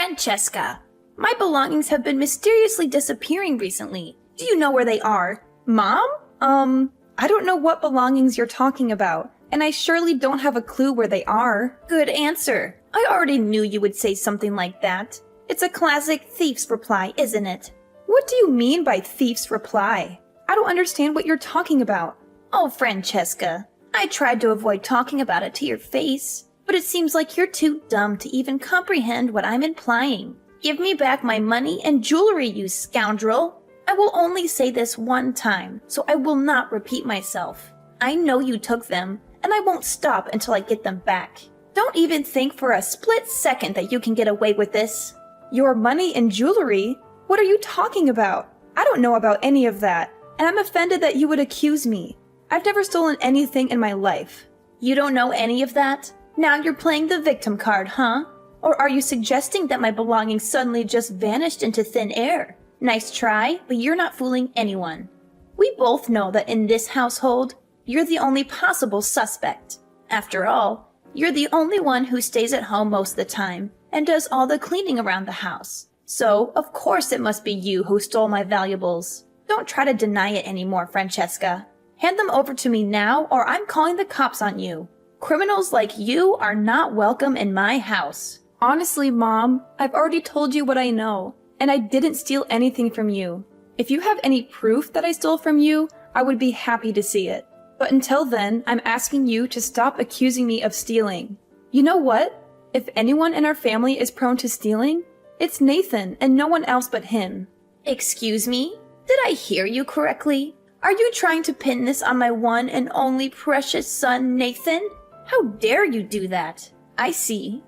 Francesca, my belongings have been mysteriously disappearing recently. Do you know where they are? Mom? I don't know what belongings you're talking about, and I surely don't have a clue where they are. Good answer. I already knew you would say something like that. It's a classic thief's reply, isn't it? What do you mean by thief's reply? I don't understand what you're talking about. Oh, Francesca, I tried to avoid talking about it to your face, but it seems like you're too dumb to even comprehend what I'm implying. Give me back my money and jewelry, you scoundrel. I will only say this one time, so I will not repeat myself. I know you took them, and I won't stop until I get them back. Don't even think for a split second that you can get away with this. Your money and jewelry? What are you talking about? I don't know about any of that, and I'm offended that you would accuse me. I've never stolen anything in my life. You don't know any of that? Now you're playing the victim card, huh? Or are you suggesting that my belongings suddenly just vanished into thin air? Nice try, but you're not fooling anyone. We both know that in this household, you're the only possible suspect. After all, you're the only one who stays at home most of the time and does all the cleaning around the house. So, of course it must be you who stole my valuables. Don't try to deny it anymore, Francesca. Hand them over to me now or I'm calling the cops on you. Criminals like you are not welcome in my house. Honestly, Mom, I've already told you what I know, and I didn't steal anything from you. If you have any proof that I stole from you, I would be happy to see it. But until then, I'm asking you to stop accusing me of stealing. You know what? If anyone in our family is prone to stealing, it's Nathan and no one else but him. Excuse me? Did I hear you correctly? Are you trying to pin this on my one and only precious son, Nathan? How dare you do that? I see.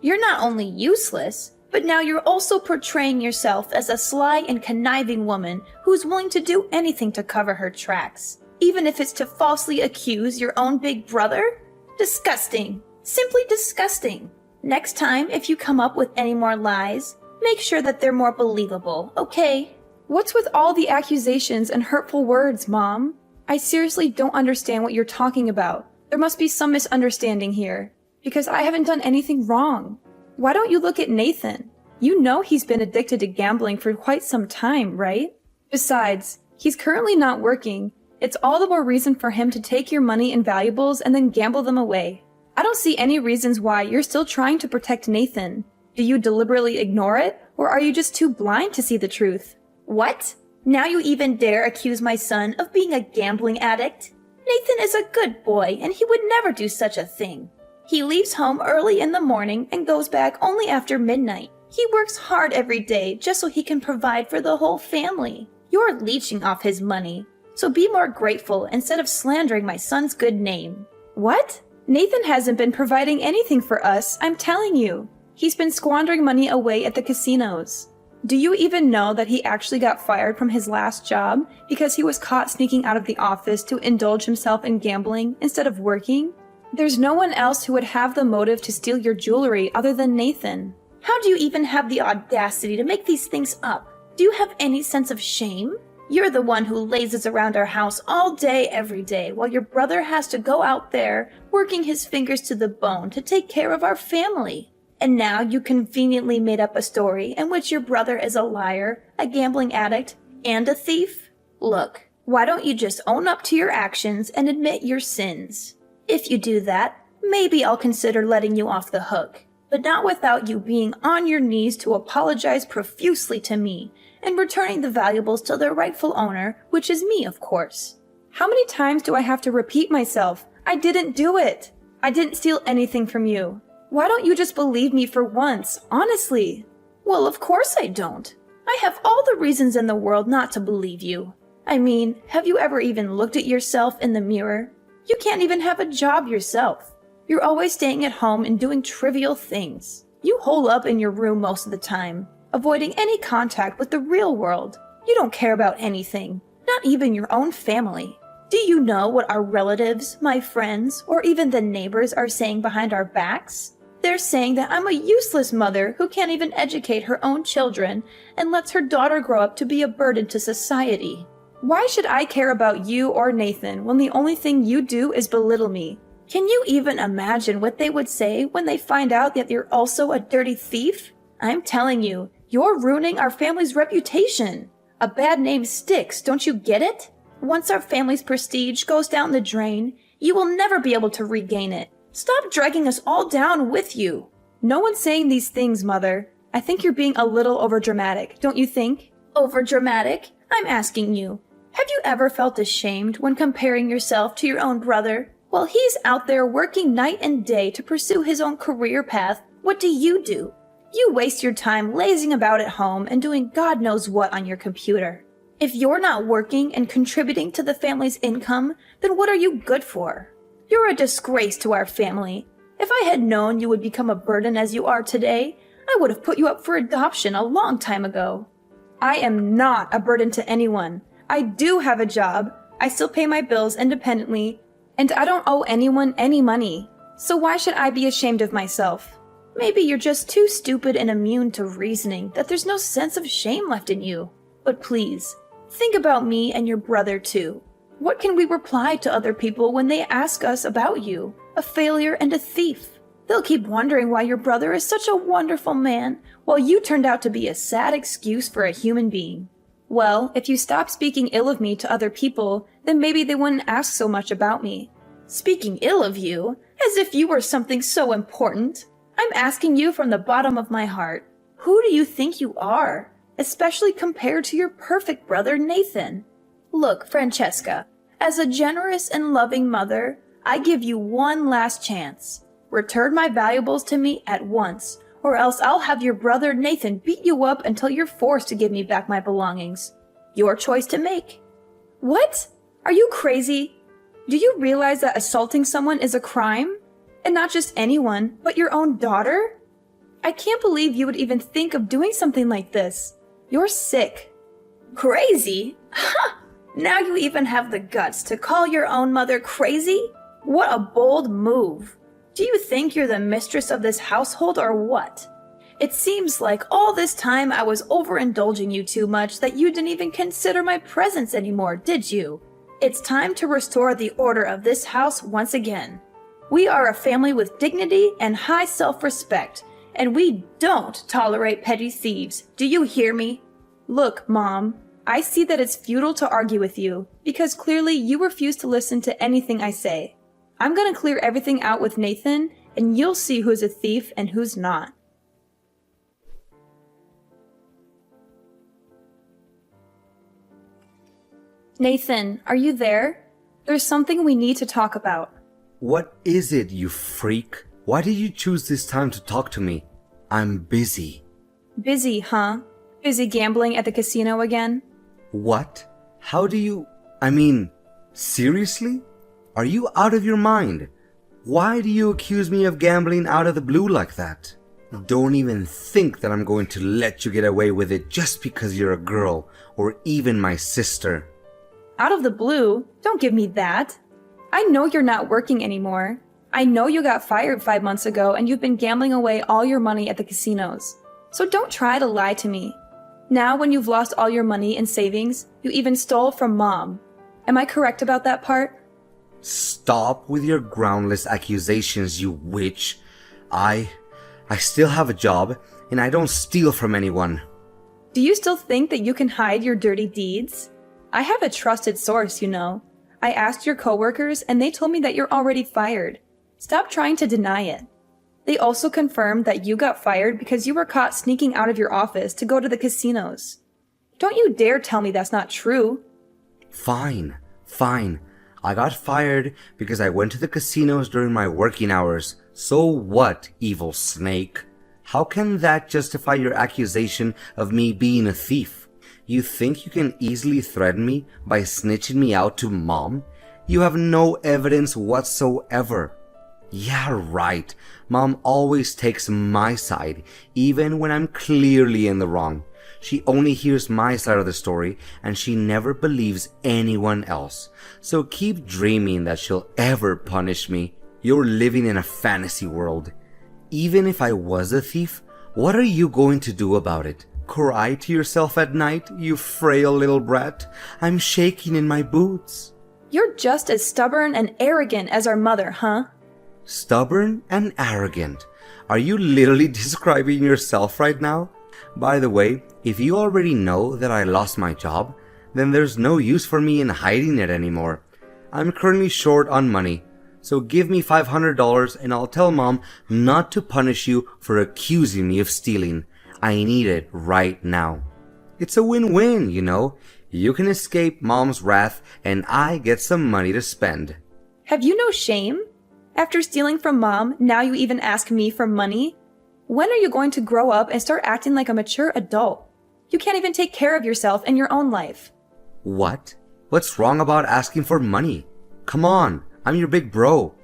You're not only useless, but now you're also portraying yourself as a sly and conniving woman who's willing to do anything to cover her tracks, even if it's to falsely accuse your own big brother? Disgusting. Simply disgusting. Next time, if you come up with any more lies, make sure that they're more believable, okay? What's with all the accusations and hurtful words, Mom? I seriously don't understand what you're talking about. There must be some misunderstanding here, because I haven't done anything wrong. Why don't you look at Nathan? You know he's been addicted to gambling for quite some time, right? Besides, he's currently not working. It's all the more reason for him to take your money and valuables and then gamble them away. I don't see any reasons why you're still trying to protect Nathan. Do you deliberately ignore it, or are you just too blind to see the truth? What? Now you even dare accuse my son of being a gambling addict? Nathan is a good boy, and he would never do such a thing. He leaves home early in the morning and goes back only after midnight. He works hard every day just so he can provide for the whole family. You're leeching off his money, so be more grateful instead of slandering my son's good name. What? Nathan hasn't been providing anything for us, I'm telling you. He's been squandering money away at the casinos. Do you even know that he actually got fired from his last job because he was caught sneaking out of the office to indulge himself in gambling instead of working? There's no one else who would have the motive to steal your jewelry other than Nathan. How do you even have the audacity to make these things up? Do you have any sense of shame? You're the one who lazes around our house all day, every day, while your brother has to go out there working his fingers to the bone to take care of our family. And now you conveniently made up a story in which your brother is a liar, a gambling addict, and a thief? Look, why don't you just own up to your actions and admit your sins? If you do that, maybe I'll consider letting you off the hook, but not without you being on your knees to apologize profusely to me and returning the valuables to their rightful owner, which is me, of course. How many times do I have to repeat myself? I didn't do it. I didn't steal anything from you. Why don't you just believe me for once, honestly? Well, of course I don't. I have all the reasons in the world not to believe you. I mean, have you ever even looked at yourself in the mirror? You can't even have a job yourself. You're always staying at home and doing trivial things. You hole up in your room most of the time, avoiding any contact with the real world. You don't care about anything, not even your own family. Do you know what our relatives, my friends, or even the neighbors are saying behind our backs? They're saying that I'm a useless mother who can't even educate her own children and lets her daughter grow up to be a burden to society. Why should I care about you or Nathan when the only thing you do is belittle me? Can you even imagine what they would say when they find out that you're also a dirty thief? I'm telling you, you're ruining our family's reputation. A bad name sticks, don't you get it? Once our family's prestige goes down the drain, you will never be able to regain it. Stop dragging us all down with you. No one's saying these things, Mother. I think you're being a little overdramatic, don't you think? Overdramatic? I'm asking you. Have you ever felt ashamed when comparing yourself to your own brother? While he's out there working night and day to pursue his own career path, what do? You waste your time lazing about at home and doing God knows what on your computer. If you're not working and contributing to the family's income, then what are you good for? You're a disgrace to our family. If I had known you would become a burden as you are today, I would have put you up for adoption a long time ago. I am not a burden to anyone. I do have a job. I still pay my bills independently, and I don't owe anyone any money. So why should I be ashamed of myself? Maybe you're just too stupid and immune to reasoning that there's no sense of shame left in you. But please, think about me and your brother too. What can we reply to other people when they ask us about you, a failure and a thief? They'll keep wondering why your brother is such a wonderful man, while you turned out to be a sad excuse for a human being. Well, if you stop speaking ill of me to other people, then maybe they wouldn't ask so much about me. Speaking ill of you? As if you were something so important. I'm asking you from the bottom of my heart, who do you think you are? Especially compared to your perfect brother Nathan. Look, Francesca, as a generous and loving mother, I give you one last chance. Return my valuables to me at once, or else I'll have your brother Nathan beat you up until you're forced to give me back my belongings. Your choice to make. What? Are you crazy? Do you realize that assaulting someone is a crime? And not just anyone, but your own daughter? I can't believe you would even think of doing something like this. You're sick. Crazy? Ha! Now you even have the guts to call your own mother crazy? What a bold move. Do you think you're the mistress of this household or what? It seems like all this time I was overindulging you too much that you didn't even consider my presence anymore, did you? It's time to restore the order of this house once again. We are a family with dignity and high self-respect, and we don't tolerate petty thieves. Do you hear me? Look, Mom, I see that it's futile to argue with you, because clearly you refuse to listen to anything I say. I'm gonna clear everything out with Nathan, and you'll see who's a thief and who's not. Nathan, are you there? There's something we need to talk about. What is it, you freak? Why did you choose this time to talk to me? I'm busy. Busy, huh? Busy gambling at the casino again? What? How do you... seriously? Are you out of your mind? Why do you accuse me of gambling out of the blue like that? Don't even think that I'm going to let you get away with it just because you're a girl, or even my sister. Out of the blue? Don't give me that. I know you're not working anymore. I know you got fired 5 months ago and you've been gambling away all your money at the casinos. So don't try to lie to me. Now when you've lost all your money and savings, you even stole from Mom. Am I correct about that part? Stop with your groundless accusations, you witch. I still have a job, and I don't steal from anyone. Do you still think that you can hide your dirty deeds? I have a trusted source, you know. I asked your coworkers, and they told me that you're already fired. Stop trying to deny it. They also confirmed that you got fired because you were caught sneaking out of your office to go to the casinos. Don't you dare tell me that's not true. Fine. I got fired because I went to the casinos during my working hours. So what, evil snake? How can that justify your accusation of me being a thief? You think you can easily threaten me by snitching me out to Mom? You have no evidence whatsoever. Yeah, right. Mom always takes my side, even when I'm clearly in the wrong. She only hears my side of the story, and she never believes anyone else. So keep dreaming that she'll ever punish me. You're living in a fantasy world. Even if I was a thief, what are you going to do about it? Cry to yourself at night, you frail little brat? I'm shaking in my boots. You're just as stubborn and arrogant as our mother, huh? Stubborn and arrogant. Are you literally describing yourself right now? By the way, if you already know that I lost my job, then there's no use for me in hiding it anymore. I'm currently short on money, so give me $500 and I'll tell Mom not to punish you for accusing me of stealing. I need it right now. It's a win-win, you know. You can escape Mom's wrath and I get some money to spend. Have you no shame? After stealing from Mom, now you even ask me for money? When are you going to grow up and start acting like a mature adult? You can't even take care of yourself and your own life. What? What's wrong about asking for money? Come on, I'm your big bro.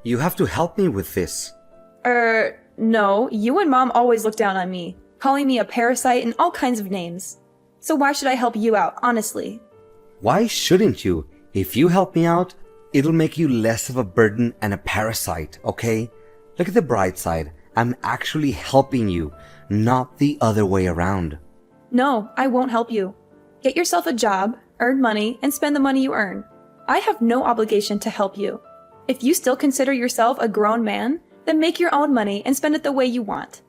You have to help me with this. No, you and Mom always look down on me, calling me a parasite and all kinds of names. So why should I help you out, honestly? Why shouldn't you? If you help me out, it'll make you less of a burden and a parasite, okay? Look at the bright side. I'm actually helping you, not the other way around. No, I won't help you. Get yourself a job, earn money, and spend the money you earn. I have no obligation to help you. If you still consider yourself a grown man, then make your own money and spend it the way you want.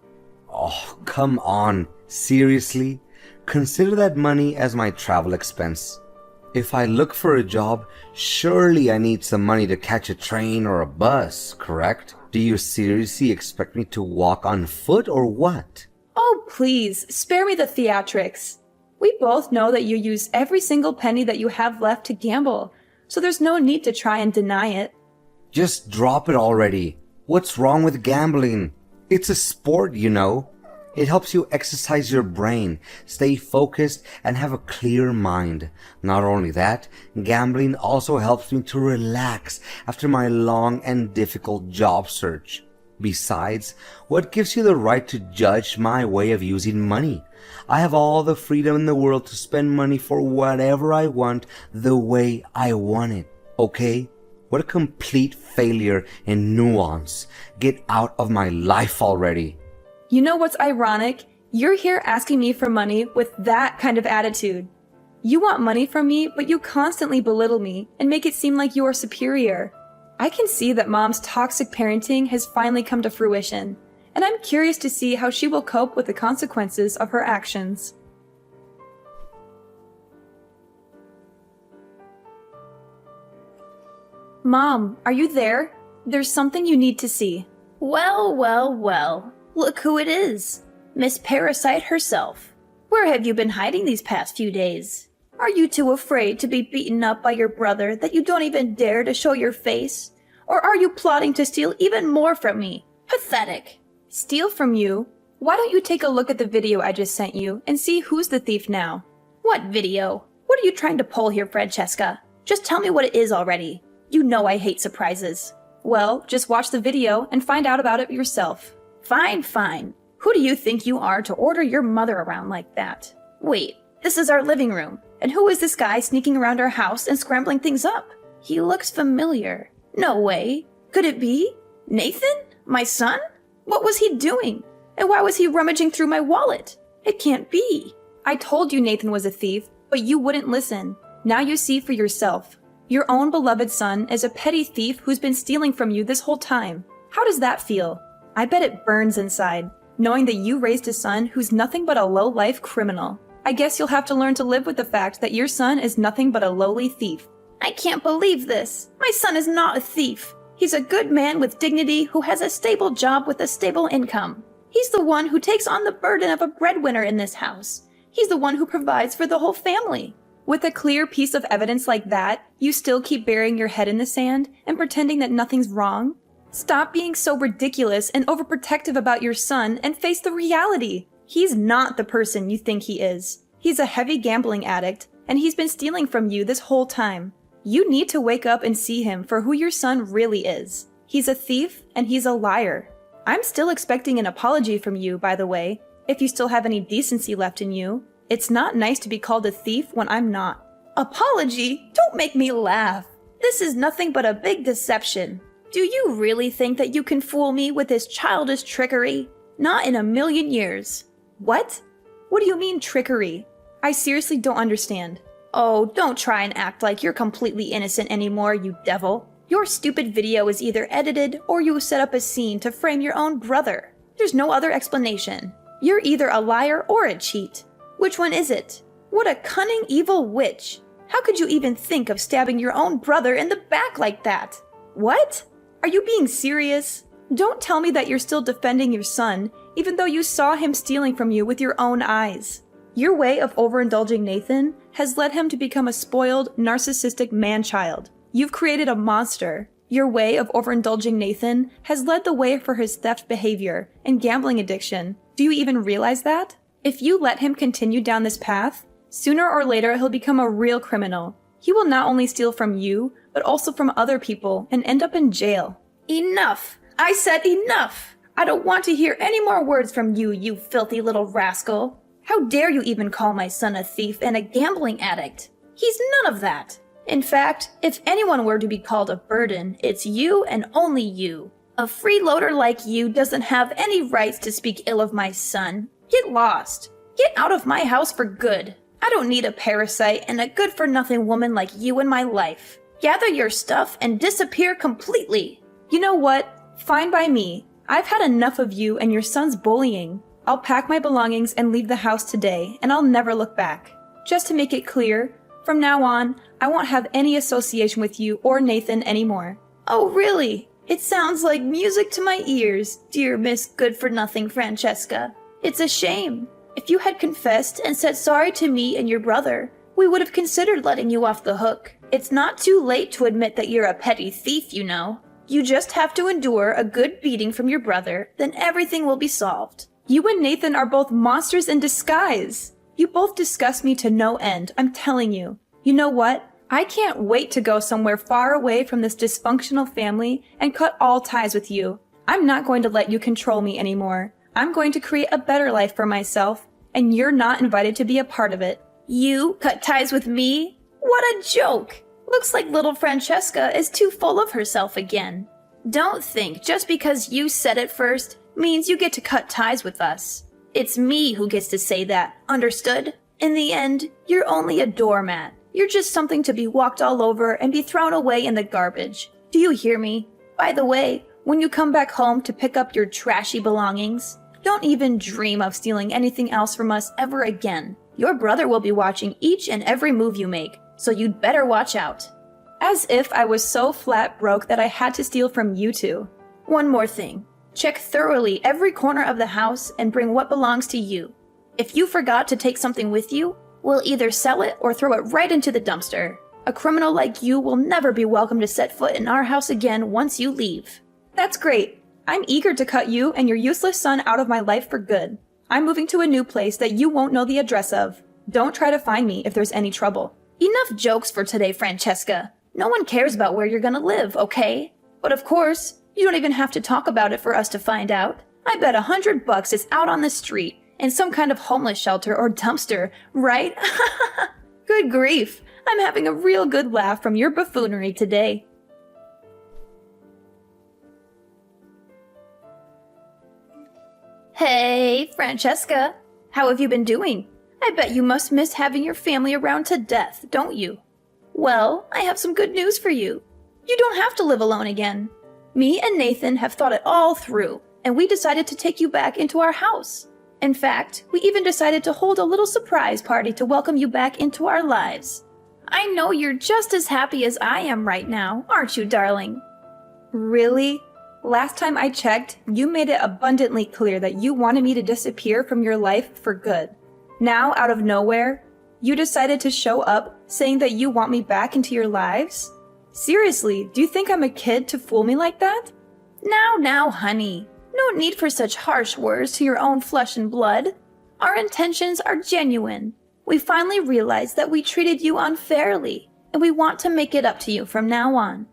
Oh, come on. Seriously? Consider that money as my travel expense. If I look for a job, surely I need some money to catch a train or a bus, correct? Do you seriously expect me to walk on foot or what? Oh, please, spare me the theatrics. We both know that you use every single penny that you have left to gamble, so there's no need to try and deny it. Just drop it already. What's wrong with gambling? It's a sport, you know. It helps you exercise your brain, stay focused, and have a clear mind. Not only that, gambling also helps me to relax after my long and difficult job search. Besides, what gives you the right to judge my way of using money? I have all the freedom in the world to spend money for whatever I want, the way I want it, okay? What a complete failure in nuance. Get out of my life already. You know what's ironic? You're here asking me for money with that kind of attitude. You want money from me, but you constantly belittle me and make it seem like you are superior. I can see that Mom's toxic parenting has finally come to fruition, and I'm curious to see how she will cope with the consequences of her actions. Mom, are you there? There's something you need to see. Well, well, well. Look who it is. Miss Parasite herself. Where have you been hiding these past few days? Are you too afraid to be beaten up by your brother that you don't even dare to show your face? Or are you plotting to steal even more from me? Pathetic. Steal from you? Why don't you take a look at the video I just sent you and see who's the thief now? What video? What are you trying to pull here, Francesca? Just tell me what it is already. You know I hate surprises. Well, just watch the video and find out about it yourself. Fine, fine. Who do you think you are to order your mother around like that? Wait, this is our living room. And who is this guy sneaking around our house and scrambling things up? He looks familiar. No way. Could it be? Nathan? My son? What was he doing? And why was he rummaging through my wallet? It can't be. I told you Nathan was a thief, but you wouldn't listen. Now you see for yourself. Your own beloved son is a petty thief who's been stealing from you this whole time. How does that feel? I bet it burns inside, knowing that you raised a son who's nothing but a low-life criminal. I guess you'll have to learn to live with the fact that your son is nothing but a lowly thief. I can't believe this. My son is not a thief. He's a good man with dignity who has a stable job with a stable income. He's the one who takes on the burden of a breadwinner in this house. He's the one who provides for the whole family. With a clear piece of evidence like that, you still keep burying your head in the sand and pretending that nothing's wrong? Stop being so ridiculous and overprotective about your son and face the reality. He's not the person you think he is. He's a heavy gambling addict, and he's been stealing from you this whole time. You need to wake up and see him for who your son really is. He's a thief, and he's a liar. I'm still expecting an apology from you, by the way, if you still have any decency left in you. It's not nice to be called a thief when I'm not. Apology? Don't make me laugh. This is nothing but a big deception. Do you really think that you can fool me with this childish trickery? Not in a million years. What? What do you mean trickery? I seriously don't understand. Oh, don't try and act like you're completely innocent anymore, you devil. Your stupid video is either edited or you set up a scene to frame your own brother. There's no other explanation. You're either a liar or a cheat. Which one is it? What a cunning, evil witch. How could you even think of stabbing your own brother in the back like that? What? Are you being serious? Don't tell me that you're still defending your son, even though you saw him stealing from you with your own eyes. Your way of overindulging Nathan has led him to become a spoiled, narcissistic man-child. You've created a monster. Your way of overindulging Nathan has led the way for his theft behavior and gambling addiction. Do you even realize that? If you let him continue down this path, sooner or later he'll become a real criminal. He will not only steal from you, but also from other people and end up in jail. Enough! I said enough! I don't want to hear any more words from you, you filthy little rascal. How dare you even call my son a thief and a gambling addict? He's none of that. In fact, if anyone were to be called a burden, it's you and only you. A freeloader like you doesn't have any rights to speak ill of my son. Get lost. Get out of my house for good. I don't need a parasite and a good-for-nothing woman like you in my life. Gather your stuff and disappear completely. You know what? Fine by me. I've had enough of you and your son's bullying. I'll pack my belongings and leave the house today, and I'll never look back. Just to make it clear, from now on, I won't have any association with you or Nathan anymore. Oh, really? It sounds like music to my ears, dear Miss Good-for-Nothing Francesca. It's a shame. If you had confessed and said sorry to me and your brother, we would have considered letting you off the hook. It's not too late to admit that you're a petty thief, you know. You just have to endure a good beating from your brother, then everything will be solved. You and Nathan are both monsters in disguise. You both disgust me to no end, I'm telling you. You know what? I can't wait to go somewhere far away from this dysfunctional family and cut all ties with you. I'm not going to let you control me anymore. I'm going to create a better life for myself, and you're not invited to be a part of it. You cut ties with me? What a joke! Looks like little Francesca is too full of herself again. Don't think just because you said it first means you get to cut ties with us. It's me who gets to say that, understood? In the end, you're only a doormat. You're just something to be walked all over and be thrown away in the garbage. Do you hear me? By the way, when you come back home to pick up your trashy belongings, don't even dream of stealing anything else from us ever again. Your brother will be watching each and every move you make, so you'd better watch out. As if I was so flat broke that I had to steal from you two. One more thing. Check thoroughly every corner of the house and bring what belongs to you. If you forgot to take something with you, we'll either sell it or throw it right into the dumpster. A criminal like you will never be welcome to set foot in our house again once you leave. That's great. I'm eager to cut you and your useless son out of my life for good. I'm moving to a new place that you won't know the address of. Don't try to find me if there's any trouble. Enough jokes for today, Francesca. No one cares about where you're gonna live, okay? But of course, you don't even have to talk about it for us to find out. I bet $100 it's out on the street, in some kind of homeless shelter or dumpster, right? Good grief, I'm having a real good laugh from your buffoonery today. Hey, Francesca. How have you been doing? I bet you must miss having your family around to death, don't you? Well, I have some good news for you. You don't have to live alone again. Me and Nathan have thought it all through, and we decided to take you back into our house. In fact, we even decided to hold a little surprise party to welcome you back into our lives. I know you're just as happy as I am right now, aren't you, darling? Really? Last time I checked, you made it abundantly clear that you wanted me to disappear from your life for good. Now, out of nowhere, you decided to show up saying that you want me back into your lives? Seriously, do you think I'm a kid to fool me like that? Now, honey. No need for such harsh words to your own flesh and blood. Our intentions are genuine. We finally realized that we treated you unfairly, and we want to make it up to you from now on.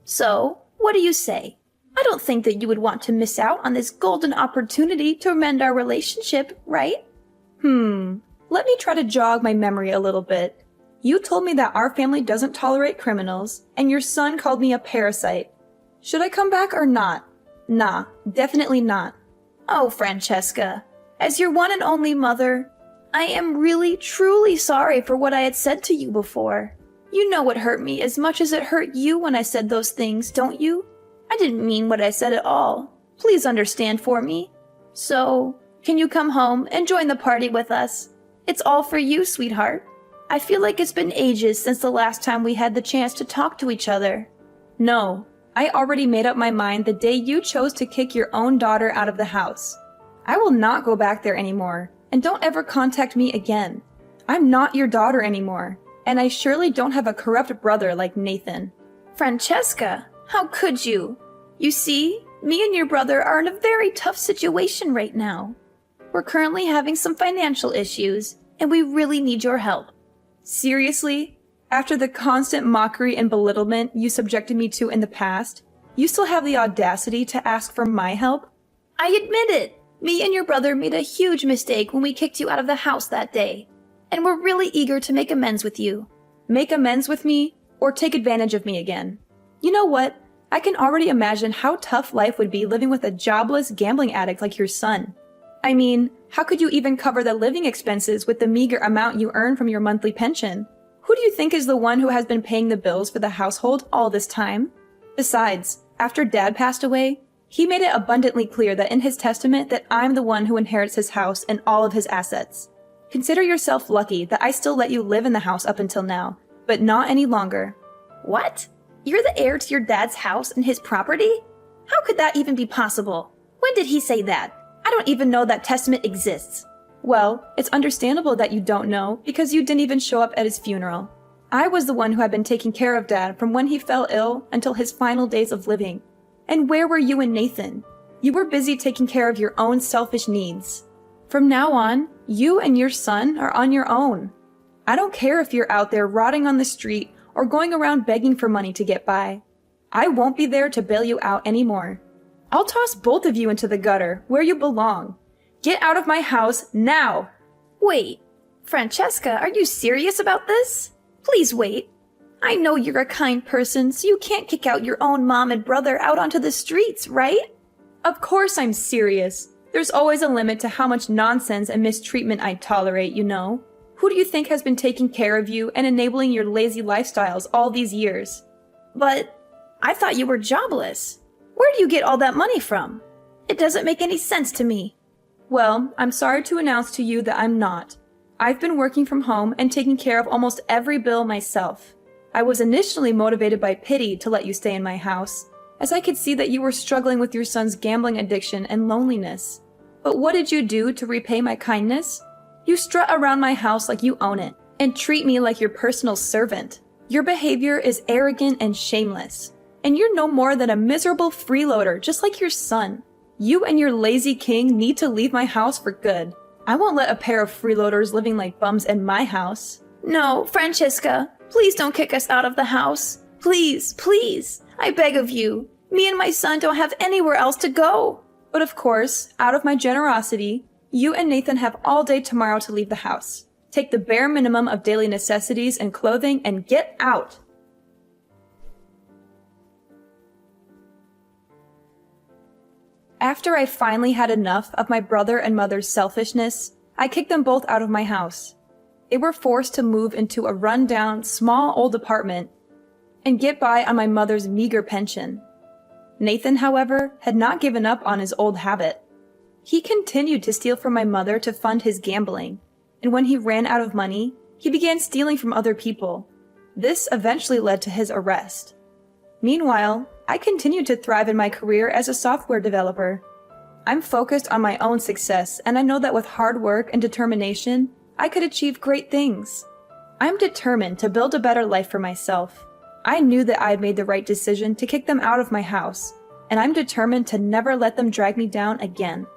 So, what do you say? I don't think that you would want to miss out on this golden opportunity to amend our relationship, right? Let me try to jog my memory a little bit. You told me that our family doesn't tolerate criminals, and your son called me a parasite. Should I come back or not? Nah, definitely not. Oh, Francesca, as your one and only mother, I am really, truly sorry for what I had said to you before. You know it hurt me as much as it hurt you when I said those things, don't you? I didn't mean what I said at all. Please understand for me. So, can you come home and join the party with us? It's all for you, sweetheart. I feel like it's been ages since the last time we had the chance to talk to each other. No, I already made up my mind the day you chose to kick your own daughter out of the house. I will not go back there anymore, and don't ever contact me again. I'm not your daughter anymore, and I surely don't have a corrupt brother like Nathan. Francesca, how could you? You see, me and your brother are in a very tough situation right now. We're currently having some financial issues, and we really need your help. Seriously? After the constant mockery and belittlement you subjected me to in the past, you still have the audacity to ask for my help? I admit it. Me and your brother made a huge mistake when we kicked you out of the house that day, and we're really eager to make amends with you. Make amends with me, or take advantage of me again. You know what? I can already imagine how tough life would be living with a jobless gambling addict like your son. I mean, how could you even cover the living expenses with the meager amount you earn from your monthly pension? Who do you think is the one who has been paying the bills for the household all this time? Besides, after Dad passed away, he made it abundantly clear that in his testament that I'm the one who inherits his house and all of his assets. Consider yourself lucky that I still let you live in the house up until now, but not any longer. What? You're the heir to your dad's house and his property? How could that even be possible? When did he say that? I don't even know that testament exists. Well, it's understandable that you don't know because you didn't even show up at his funeral. I was the one who had been taking care of Dad from when he fell ill until his final days of living. And where were you and Nathan? You were busy taking care of your own selfish needs. From now on, you and your son are on your own. I don't care if you're out there rotting on the street or going around begging for money to get by. I won't be there to bail you out anymore. I'll toss both of you into the gutter where you belong. Get out of my house now! Wait, Francesca, are you serious about this? Please wait. I know you're a kind person, so you can't kick out your own mom and brother out onto the streets, right? Of course I'm serious. There's always a limit to how much nonsense and mistreatment I tolerate, you know. Who do you think has been taking care of you and enabling your lazy lifestyles all these years? But I thought you were jobless. Where do you get all that money from? It doesn't make any sense to me. Well, I'm sorry to announce to you that I'm not. I've been working from home and taking care of almost every bill myself. I was initially motivated by pity to let you stay in my house, as I could see that you were struggling with your son's gambling addiction and loneliness. But what did you do to repay my kindness? You strut around my house like you own it, and treat me like your personal servant. Your behavior is arrogant and shameless, and you're no more than a miserable freeloader just like your son. You and your lazy king need to leave my house for good. I won't let a pair of freeloaders living like bums in my house. No, Francesca, please don't kick us out of the house. Please, please, I beg of you. Me and my son don't have anywhere else to go. But of course, out of my generosity, you and Nathan have all day tomorrow to leave the house. Take the bare minimum of daily necessities and clothing and get out. After I finally had enough of my brother and mother's selfishness, I kicked them both out of my house. They were forced to move into a run-down, small old apartment and get by on my mother's meager pension. Nathan, however, had not given up on his old habit. He continued to steal from my mother to fund his gambling, and when he ran out of money, he began stealing from other people. This eventually led to his arrest. Meanwhile, I continued to thrive in my career as a software developer. I'm focused on my own success, and I know that with hard work and determination, I could achieve great things. I'm determined to build a better life for myself. I knew that I had made the right decision to kick them out of my house, and I'm determined to never let them drag me down again.